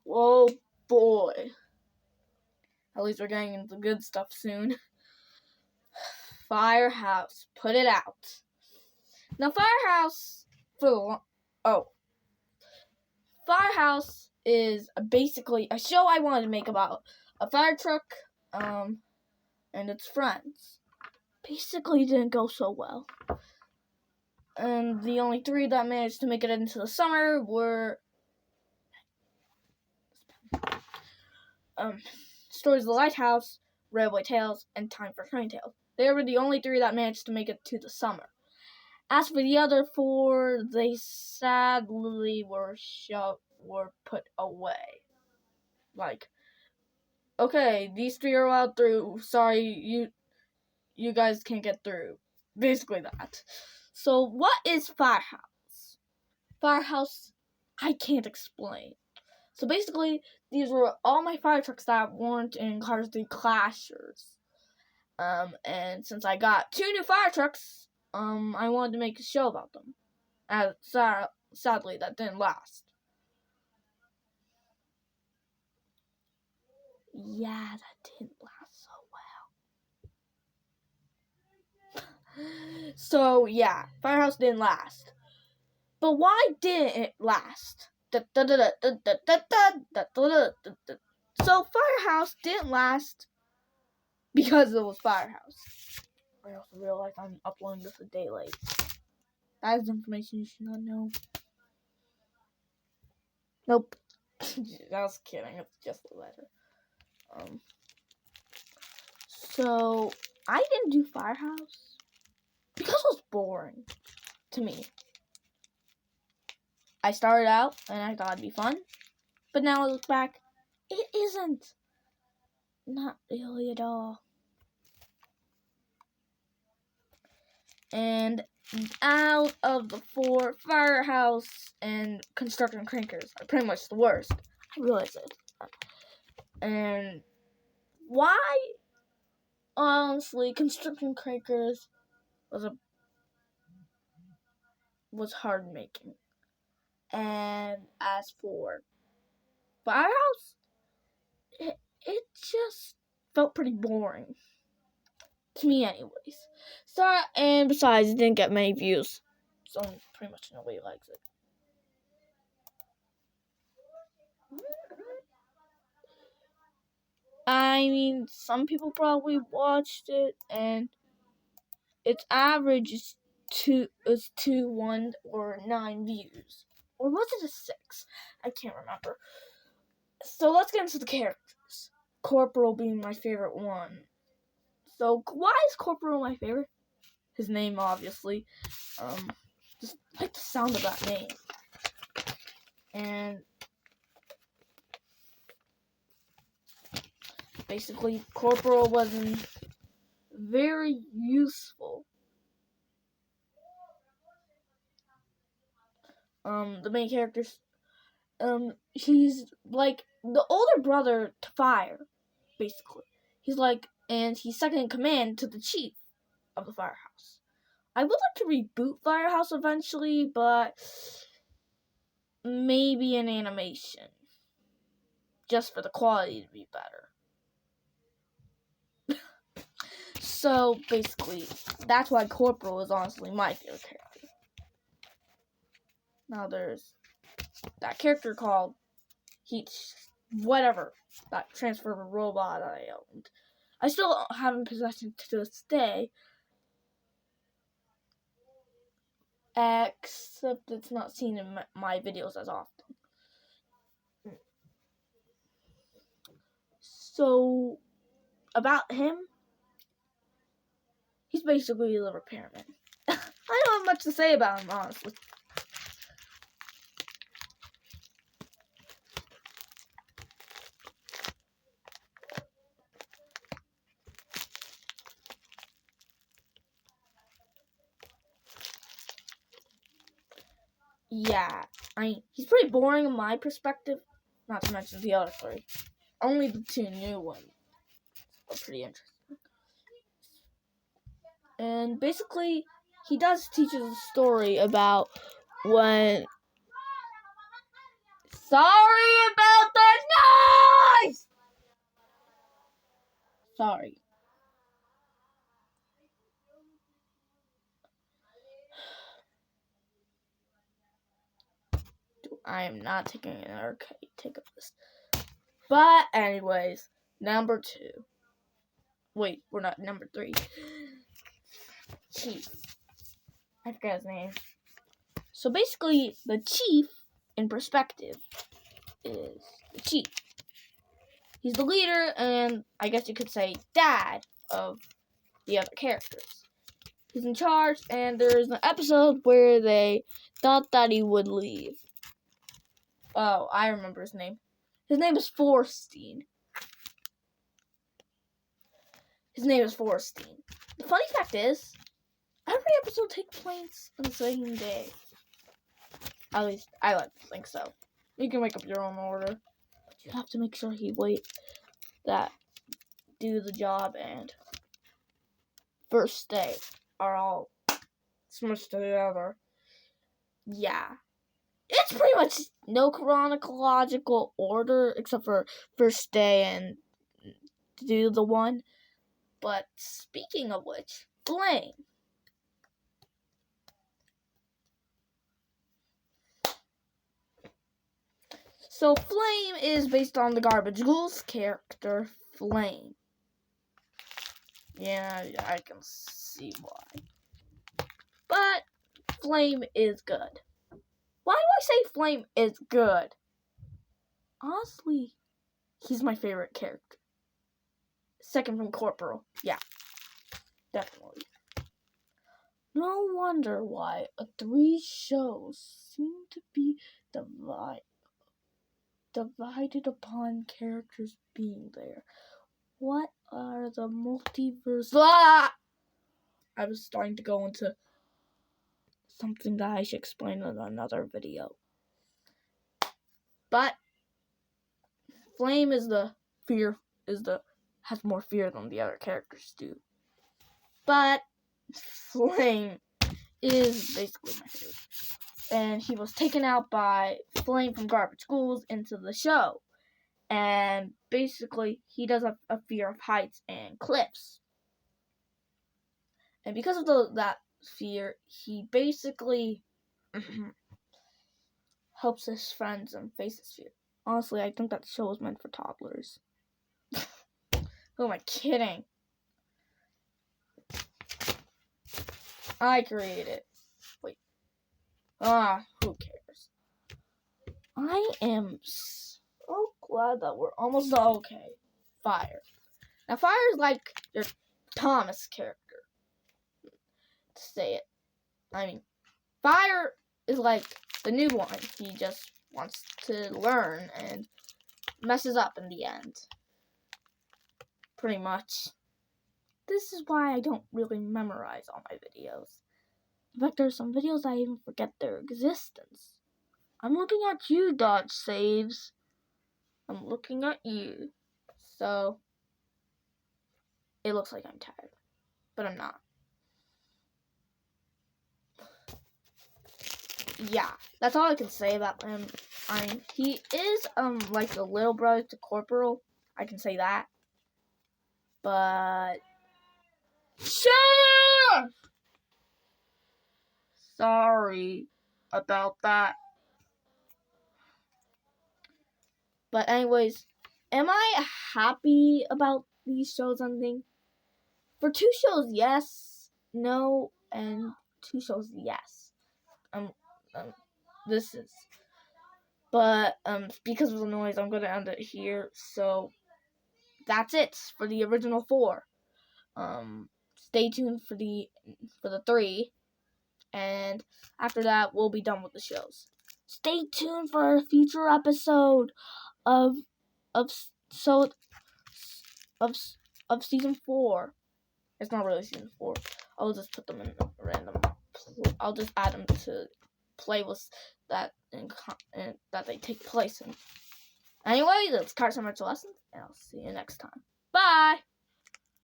Oh boy. At least we're getting into the good stuff soon. Firehouse. Put it out. Now, Firehouse Firehouse is basically a show I wanted to make about a fire truck, and its friends. Basically, didn't go so well. And the only 3 that managed to make it into the summer were Stories of the Lighthouse, Railway Tales, and Time for Train Tales. They were the only 3 that managed to make it to the summer. As for the other 4, they sadly were put away. Like, okay, these 3 are allowed through. Sorry, you guys can't get through. Basically that. So, what is Firehouse? Firehouse, I can't explain. So basically, these were all my fire trucks that weren't in Cars 3 Clashers. And since I got 2 new fire trucks, I wanted to make a show about them. Sadly, that didn't last. Yeah, that didn't last so well. So, yeah, Firehouse didn't last. But why didn't it last? So, Firehouse didn't last because it was Firehouse. I also realized I'm uploading this a day late. That is information you should not know. Nope. I was kidding. It's just a letter. So, I didn't do Firehouse because it was boring to me. I started out and I thought it'd be fun, but now I look back, it isn't. Not really at all. And out of the 4, Firehouse and Construction Crankers are pretty much the worst. I realize it. And why? Honestly, Construction Crankers was hard making. And as for Firehouse, it just felt pretty boring. To me, anyways. So, and besides, it didn't get many views. So, pretty much nobody likes it. I mean, some people probably watched it, and its average is 2, 1, or 9 views. Or was it a 6? I can't remember. So, let's get into the characters. Corporal being my favorite one. So, why is Corporal my favorite? His name, obviously. Just like the sound of that name. And basically, Corporal wasn't very useful. The main character's, he's like the older brother to Fire, basically. He's like, and he's second in command to the chief of the Firehouse. I would like to reboot Firehouse eventually, but maybe an animation. Just for the quality to be better. So, basically, that's why Corporal is honestly my favorite character. Now, there's that character called that Transformer robot I owned. I still haven't possessed it to this day. Except it's not seen in my videos as often. So, about him, he's basically a repairman. I don't have much to say about him, honestly. Yeah, he's pretty boring in my perspective, not to mention the other 3. Only the 2 new ones are pretty interesting. And basically, he does teach us a story about when... Sorry about that Sorry. I am not taking an arcade take of this. But anyways, number 2. Wait, we're not number 3. Chief. I forgot his name. So basically, the chief, in perspective, is the chief. He's the leader and, I guess you could say, dad of the other characters. He's in charge, and there's an episode where they thought that he would leave. Oh, I remember his name. His name is Forstein. The funny fact is, every episode takes place on the same day. At least, I like to think so. You can make up your own order. But you have to make sure he do the job and first day are all smushed together. Yeah. It's pretty much no chronological order except for first day and do the one. But speaking of which, Flame. So Flame is based on the Garbage Ghouls character Flame. Yeah, I can see why. But Flame is good. Why do I say Flame is good? Honestly, he's my favorite character. Second from Corporal. Yeah, definitely. No wonder why 3 shows seem to be divided upon characters being there. What are the multiverse? Ah! I was starting to go into something that I should explain in another video. But Flame has more fear than the other characters do. But Flame is basically my favorite. And he was taken out by Flame from Garbage Ghouls into the show. And basically, he does have a fear of heights and cliffs. And because of that fear, he basically helps his friends and face his fear. Honestly, I think that show is meant for toddlers. Who am I kidding? I created it. Wait. Who cares? I am so glad that we're almost okay. Fire. Now, Fire is like your Thomas character. To say it. I mean, Fire is like the newborn. He just wants to learn and messes up in the end. Pretty much. This is why I don't really memorize all my videos. In fact, there's some videos I even forget their existence. I'm looking at you, Dodge Saves. I'm looking at you. So, it looks like I'm tired. But I'm not. Yeah, that's all I can say about him. He is, like the little brother to Corporal. I can say that. But... Sure! Sorry about that. But anyways, am I happy about these shows ending? For 2 shows, yes, no, and 2 shows, yes. This is. But because of the noise, I'm gonna end it here. So that's it for the original 4. Stay tuned for the 3, and after that, we'll be done with the shows. Stay tuned for a future episode of season 4. It's not really season 4. I'll just put them in random. I'll just add them to playlists that they take place in. Anyway, that's Carson Mitchell Lessons, and I'll see you next time. Bye!